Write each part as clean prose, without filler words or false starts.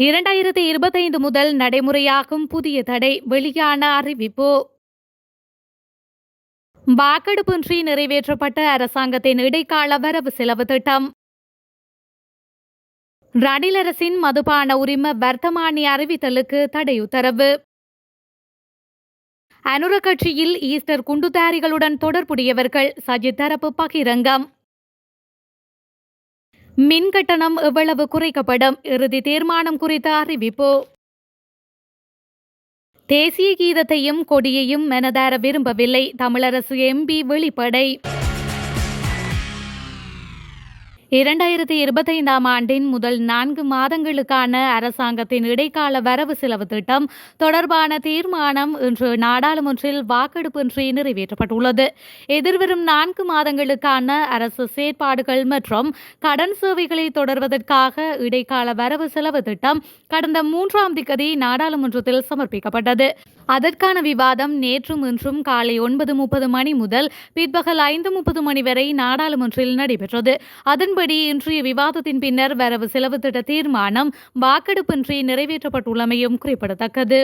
2025 முதல் நடைமுறையாகும் புதிய தடை வெளியான அறிவிப்பு. வாக்கெடுப்பின்றி நிறைவேற்றப்பட்ட அரசாங்கத்தின் இடைக்கால வரவு செலவு திட்டம். ரணில் அரசின் மதுபான உரிம வர்த்தமானி அறிவித்தலுக்கு தடை உத்தரவு. அனுர கட்சியில் ஈஸ்டர் குண்டுதாரிகளுடன் தொடர்புடையவர்கள் சஜித் தரப்பு பகிரங்கம். மின் கட்டணம் எவ்வளவு குறைக்கப்படும் இறுதி தீர்மானம் குறித்த அறிவிப்பு. தேசிய கீதத்தையும் கொடியையும் மனதார விரும்பவில்லை தமிழரசு எம்பி வெளிப்படை. 2025 ஆண்டின் முதல் 4 மாதங்களுக்கான அரசாங்கத்தின் இடைக்கால வரவு செலவு திட்டம் தொடர்பான தீர்மானம் இன்று நாடாளுமன்றில் வாக்கெடுப்பின்றி நிறைவேற்றப்பட்டுள்ளது. எதிர்வரும் 4 மாதங்களுக்கான அரசு செயற்பாடுகள் மற்றும் கடன் சேவைகளை தொடர்வதற்காக இடைக்கால வரவு செலவு திட்டம் கடந்த 3ஆம் திகதி நாடாளுமன்றத்தில் சமர்ப்பிக்கப்பட்டது. அதற்கான விவாதம் நேற்றும் இன்றும் காலை 9:30 மணி முதல் பிற்பகல் 5:30 மணி வரை நாடாளுமன்றில் நடைபெற்றது. அதன்படி இன்றைய விவாதத்தின் பின்னர் வரவு செலவு திட்ட தீர்மானம் வாக்கெடுப்பின்றி நிறைவேற்றப்பட்டுள்ளமையும் குறிப்பிடத்தக்கது.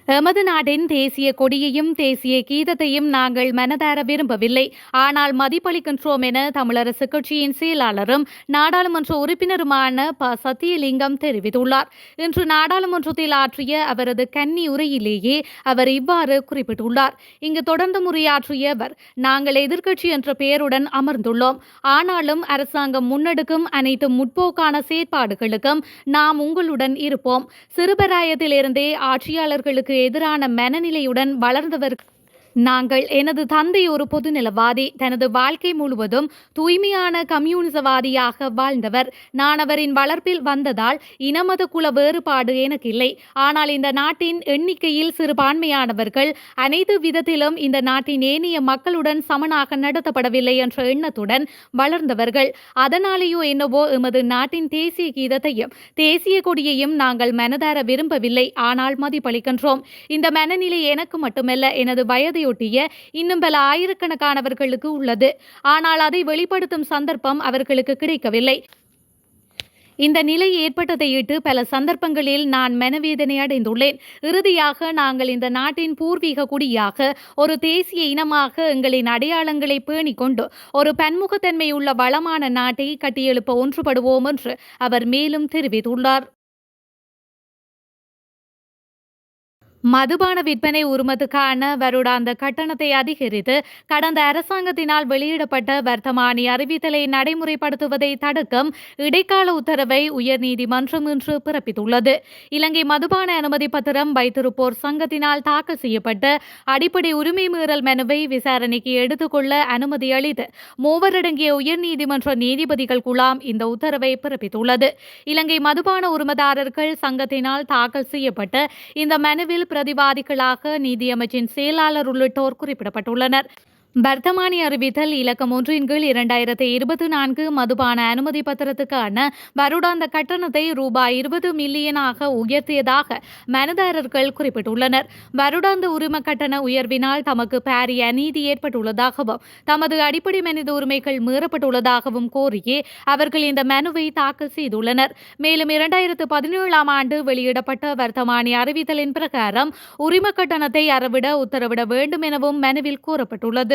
எமது நாட்டின் தேசிய கொடியையும் தேசிய கீதத்தையும் நாங்கள் மனதார விரும்பவில்லை, ஆனால் மதிப்பளிக்கின்றோம் என தமிழரசு கட்சியின் செயலாளரும் நாடாளுமன்ற உறுப்பினருமான ப. சத்தியலிங்கம் தெரிவித்துள்ளார். இன்று நாடாளுமன்றத்தில் ஆற்றிய அவரது கன்னி உரையிலேயே அவர் இவ்வாறு குறிப்பிட்டுள்ளார். இங்கு தொடர்ந்து உரையாற்றிய அவர், நாங்கள் எதிர்க்கட்சி என்ற பெயருடன் அமர்ந்துள்ளோம், ஆனாலும் அரசாங்கம் முன்னெடுக்கும் அனைத்து முற்போக்கான செயற்பாடுகளுக்கும் நாம் உங்களுடன் இருப்போம். சிறுபராயத்திலிருந்தே ஆட்சியாளர்களுக்கு எதிரான மனநிலையுடன் வளர்ந்தவர் நாங்கள். எனது தந்தை ஒரு பொதுநலவாதி, தனது வாழ்க்கை முழுவதும் தூய்மையான கம்யூனிசவாதியாக வாழ்ந்தவர். நான் அவரின் வளர்ப்பில் வந்ததால் இனமத குல வேறுபாடு எனக்கு இல்லை. ஆனால் இந்த நாட்டின் எண்ணிக்கையில் சிறுபான்மையானவர்கள் அனைத்து விதத்திலும் இந்த நாட்டின் ஏனைய மக்களுடன் சமனாக நடத்தப்படவில்லை என்ற எண்ணத்துடன் வளர்ந்தவர்கள். அதனாலேயோ என்னவோ எமது நாட்டின் தேசிய கீதத்தையும் தேசிய கொடியையும் நாங்கள் மனதார விரும்பவில்லை, ஆனால் மதிப்பளிக்கின்றோம். இந்த மனநிலை எனக்கு மட்டுமல்ல, எனது வயதை இன்னும் பல ஆயிரக்கணக்கானவர்களுக்கு உள்ளது. ஆனால் அதை வெளிப்படுத்தும் சந்தர்ப்பம் அவர்களுக்கு கிடைக்கவில்லை. இந்த நிலை ஏற்பட்டதையிட்டு பல சந்தர்ப்பங்களில் நான் மனவேதனை அடைந்துள்ளேன். இறுதியாக நாங்கள் இந்த நாட்டின் பூர்வீக குடியாக ஒரு தேசிய இனமாக எங்களின் அடையாளங்களை பேணிக் கொண்டு ஒரு பன்முகத்தன்மை உள்ள வளமான நாட்டை கட்டியெழுப்ப ஒன்றுபடுவோம் என்று அவர் மேலும் தெரிவித்துள்ளார். மதுபான விற்பனை உரிமத்துக்கான வருடாந்த கட்டணத்தை அதிகரித்து கடந்த அரசாங்கத்தினால் வெளியிடப்பட்ட வர்த்தமானி அறிவித்தலை நடைமுறைப்படுத்துவதை தடுக்கும் இடைக்கால உத்தரவை உயர்நீதிமன்றம் இன்று பிறப்பித்துள்ளது. இலங்கை மதுபான அனுமதி பத்திரம் வைத்திருப்போர் சங்கத்தினால் தாக்கல் செய்யப்பட்ட அடிப்படை உரிமை மீறல் மனுவை விசாரணைக்கு எடுத்துக்கொள்ள அனுமதி அளித்து 3 அடங்கிய உயர்நீதிமன்ற நீதிபதிகள் குழாம் இந்த உத்தரவை பிறப்பித்துள்ளது. இலங்கை மதுபான உரிமதாரர்கள் சங்கத்தினால் தாக்கல் செய்யப்பட்ட இந்த மனுவில் பிரதிவாதிகளாக நீதியமைச்சின் செயலாளர் உள்ளிட்டோர் குறிப்பிடப்பட்டுள்ளனர். வர்த்தமானி அறிவித்தல் இலக்கம் 1/2024 மதுபான அனுமதி பத்திரத்துக்கான வருடாந்த கட்டணத்தை ரூபாய் 20 மில்லியனாக உயர்த்தியதாக மனுதாரர்கள் குறிப்பிட்டுள்ளனர். வருடாந்த உரிம கட்டண உயர்வினால் தமக்கு பாரிய அநீதி ஏற்பட்டுள்ளதாகவும் தமது அடிப்படை மனித உரிமைகள் மீறப்பட்டுள்ளதாகவும் கோரியே அவர்கள் இந்த மனுவை தாக்கல் செய்துள்ளனர். மேலும் 2017ஆம் ஆண்டு வெளியிடப்பட்ட வர்த்தமானி அறிவித்தலின் பிரகாரம் உரிம கட்டணத்தை அறவிட உத்தரவிட வேண்டும் எனவும் மனுவில் கூறப்பட்டுள்ளது.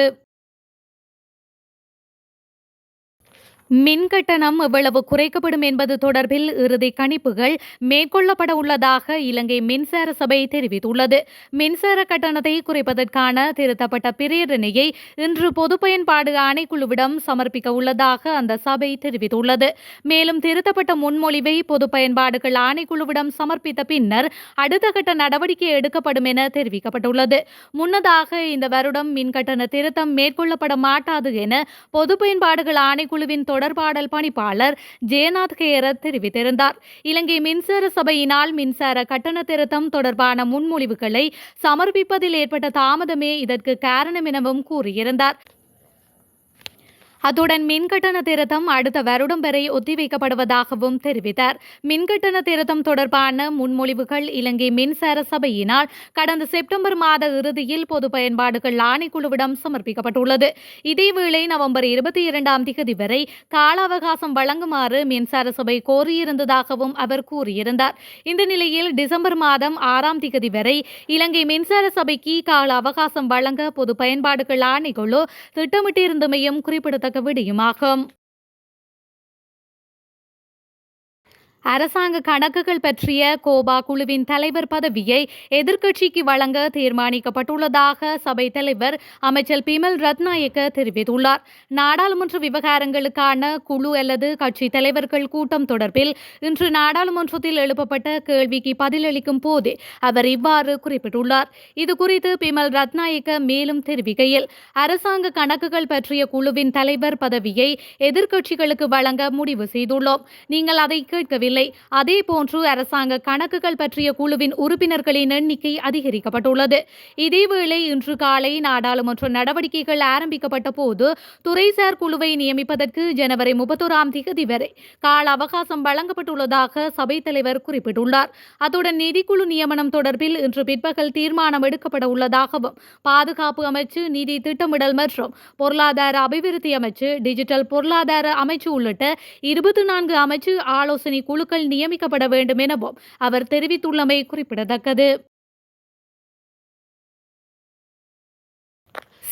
மின் கட்டணம் எவ்வளவு குறைக்கப்படும் என்பது தொடர்பில் இறுதி கணிப்புகள் மேற்கொள்ளப்பட உள்ளதாக இலங்கை மின்சார சபை தெரிவித்துள்ளது. மின்சார கட்டணத்தை குறைப்பதற்கான திருத்தப்பட்ட பிரேரணையை இன்று பொது பயன்பாடு ஆணைக்குழுவிடம் சமர்ப்பிக்க உள்ளதாக அந்த சபை தெரிவித்துள்ளது. மேலும் திருத்தப்பட்ட முன்மொழிவை பொது பயன்பாடுகள் ஆணைக்குழுவிடம் சமர்ப்பித்த பின்னர் அடுத்த கட்ட நடவடிக்கை எடுக்கப்படும் என தெரிவிக்கப்பட்டுள்ளது. முன்னதாக இந்த வருடம் மின் கட்டண திருத்தம் மேற்கொள்ளப்பட மாட்டாது என பொது பயன்பாடுகள் ஆணைக்குழுவின் தொடர்பாடல் பணிப்பாளர் ஜெயநாத் கேரத் தெரிவித்திருந்தார். இலங்கை மின்சார சபையினால் மின்சார கட்டண திருத்தம் தொடர்பான முன்மொழிவுகளை சமர்ப்பிப்பதில் ஏற்பட்ட தாமதமே இதற்கு காரணம் எனவும் கூறியிருந்தார். அத்துடன் மின்கட்டண திருத்தம் அடுத்த வருடம் வரை ஒத்திவைக்கப்படுவதாகவும் தெரிவித்தார். மின்கட்டண திருத்தம் தொடர்பான முன்மொழிவுகள் இலங்கை மின்சார சபையினால் கடந்த செப்டம்பர் மாத இறுதியில் பொது பயன்பாடுகள் ஆணைக்குழுவிடம் சமர்ப்பிக்கப்பட்டுள்ளது. இதேவேளை நவம்பர் 22ஆம் தேதி வரை கால அவகாசம் வழங்குமாறு மின்சார சபை கோரியிருந்ததாகவும் அவர் கூறியிருந்தார். இந்த நிலையில் டிசம்பர் மாதம் 6ஆம் தேதி வரை இலங்கை மின்சார சபைக்கு கால அவகாசம் வழங்க பொது பயன்பாடுகள் ஆணைக்குழு திட்டமிட்டிருந்தமையும் குறிப்பிடத்தக்க விடயமாகும். அரசாங்க கணக்குகள் பற்றிய கோபா குழுவின் தலைவர் பதவியை எதிர்க்கட்சிக்கு வழங்க தீர்மானிக்கப்பட்டுள்ளதாக சபை தலைவர் அமைச்சர் பிமல் ரத்நாயக்க தெரிவித்துள்ளார். நாடாளுமன்ற விவகாரங்களுக்கான குழு அல்லது கட்சி தலைவர்கள் கூட்டம் தொடர்பில் இன்று நாடாளுமன்றத்தில் எழுப்பப்பட்ட கேள்விக்கு பதிலளிக்கும் போதே அவர் இவ்வாறு குறிப்பிட்டுள்ளார். இதுகுறித்து பிமல் ரத்நாயக்க மேலும் தெரிவிக்கையில், அரசாங்க கணக்குகள் பற்றிய குழுவின் தலைவர் பதவியை எதிர்க்கட்சிகளுக்கு வழங்க முடிவு செய்துள்ளோம். நீங்கள் அதை கேட்கவில்லை. அதேபோன்று அரசாங்க கணக்குகள் பற்றிய குழுவின் உறுப்பினர்களின் எண்ணிக்கை அதிகரிக்கப்பட்டுள்ளது. இதேவேளை இன்று காலை நாடாளுமன்ற நடவடிக்கைகள் ஆரம்பிக்கப்பட்ட போது துறைசார் குழுவை நியமிப்பதற்கு ஜனவரி 31ஆம் தேதி வரை கால அவகாசம் வழங்கப்பட்டுள்ளதாக சபைத் தலைவர் குறிப்பிட்டுள்ளார். அத்துடன் நிதிக்குழு நியமனம் தொடர்பில் இன்று பிற்பகல் தீர்மானம் எடுக்கப்பட உள்ளதாகவும் பாதுகாப்பு அமைச்சு, நிதி திட்டமிடல் மற்றும் பொருளாதார அபிவிருத்தி அமைச்சு, டிஜிட்டல் பொருளாதார அமைச்சு உள்ளிட்ட 24 அமைச்சு ஆலோசனை குழுக்கள் நியமிக்கப்பட வேண்டும் எனவும் அவர் தெரிவித்துள்ளமை குறிப்பிடத்தக்கது.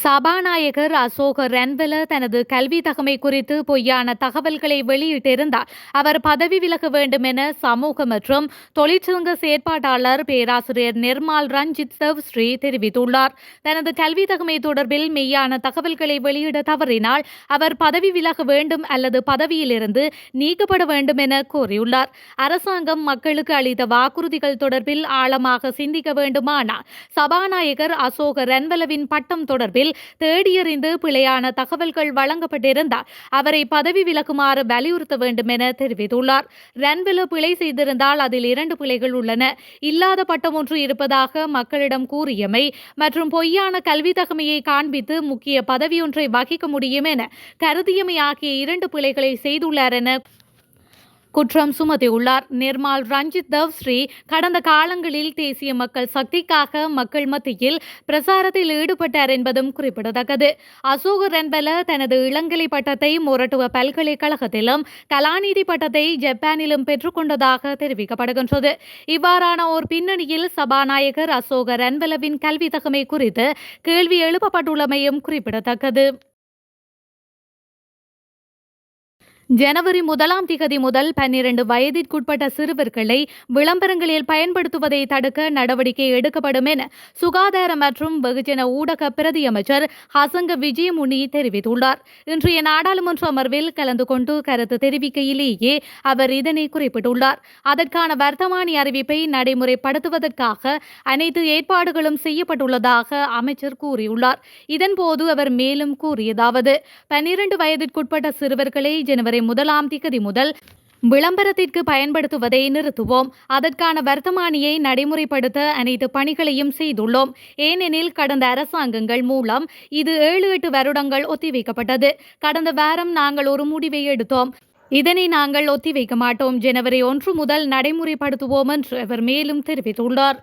சபாநாயகர் அசோக ரன்வெல தனது கல்வி தகமை குறித்து பொய்யான தகவல்களை வெளியிட்டிருந்தால் அவர் பதவி விலக வேண்டும் என சமூக மற்றும் தொழிற்சங்க செயற்பாட்டாளர் பேராசிரியர் நிர்மால் ரஞ்சித் தேவ்ஸ்ரீ தெரிவித்துள்ளார். தனது கல்வி தகமை தொடர்பில் மெய்யான தகவல்களை வெளியிட தவறினால் அவர் பதவி விலக வேண்டும் அல்லது பதவியிலிருந்து நீக்கப்பட வேண்டும் என கோரியுள்ளார். அரசாங்கம் மக்களுக்கு அளித்த வாக்குறுதிகள் தொடர்பில் ஆழமாக சிந்திக்க வேண்டுமானால் சபாநாயகர் அசோக ரன்வெலவின் பட்டம் தொடர்பில் தேடியறிந்து பிழையான தகவல்கள் வழங்கப்பட்டிருந்தால் அவரை பதவி விலகுமாறு வலியுறுத்த வேண்டும் என தெரிவித்துள்ளார். ரன்வெல பிழை செய்திருந்தால் அதில் 2 பிழைகள் உள்ளன. இல்லாத பட்டம் ஒன்று இருப்பதாக மக்களிடம் கூறியமை மற்றும் பொய்யான கல்வி தகமையை காண்பித்து முக்கிய பதவியொன்றை வகிக்க முடியும் என கருதியமை ஆகிய 2 பிழைகளை செய்துள்ளார் என குற்றம் சுமத்தியுள்ளார். நிர்மால் ரஞ்சித் தேவ்ஸ்ரீ கடந்த காலங்களில் தேசிய மக்கள் சக்திக்காக மக்கள் மத்தியில் பிரசாரத்தில் ஈடுபட்டார் என்பதும் குறிப்பிடத்தக்கது. அசோக ரன்வெல தனது இளங்கலை பட்டத்தை மொரட்டுவ பல்கலைக்கழகத்திலும் கலாநிதி பட்டத்தை ஜப்பானிலும் பெற்றுக்கொண்டதாக தெரிவிக்கப்படுகின்றது. இவ்வாறான ஓர் பின்னணியில் சபாநாயகர் அசோக ரன்வெலவின் கல்வி தகமை குறித்து கேள்வி எழுப்பப்பட்டுள்ளமையும் குறிப்பிடத்தக்கது. ஜனவரி 1ஆம் தேதி முதல் 12 வயதிற்குட்பட்ட சிறுவர்களை விளம்பரங்களில் பயன்படுத்துவதை தடுக்க நடவடிக்கை எடுக்கப்படும் என சுகாதார மற்றும் வெகுஜன ஊடக பிரதி அமைச்சர் ஹசங்க விஜயமுனி தெரிவித்துள்ளார். இன்றைய நாடாளுமன்ற அமர்வில் கலந்து கொண்டு கருத்து தெரிவிக்கையிலேயே அவர் இதனை குறிப்பிட்டுள்ளார். அதற்கான வர்த்தமானி அறிவிப்பை நடைமுறைப்படுத்துவதற்காக அனைத்து ஏற்பாடுகளும் செய்யப்பட்டுள்ளதாக அமைச்சர் கூறியுள்ளார். இதன்போது அவர் மேலும் கூறியதாவது, 12 வயதிற்குட்பட்ட சிறுவர்களை ஜனவரி 1ஆம் தேதி முதல் விளம்பரத்திற்கு பயன்படுத்துவதை நிறுத்துவோம். அதற்கான வர்த்தமானியை நடைமுறைப்படுத்த அனைத்து பணிகளையும் செய்துள்ளோம். ஏனெனில் கடந்த அரசாங்கங்கள் மூலம் இது 7-8 வருடங்கள் ஒத்திவைக்கப்பட்டது. கடந்த வாரம் நாங்கள் ஒரு முடிவை எடுத்தோம். இதனை நாங்கள் ஒத்திவைக்க மாட்டோம். ஜனவரி 1 முதல் நடைமுறைப்படுத்துவோம் என்று அவர் மேலும் தெரிவித்துள்ளார்.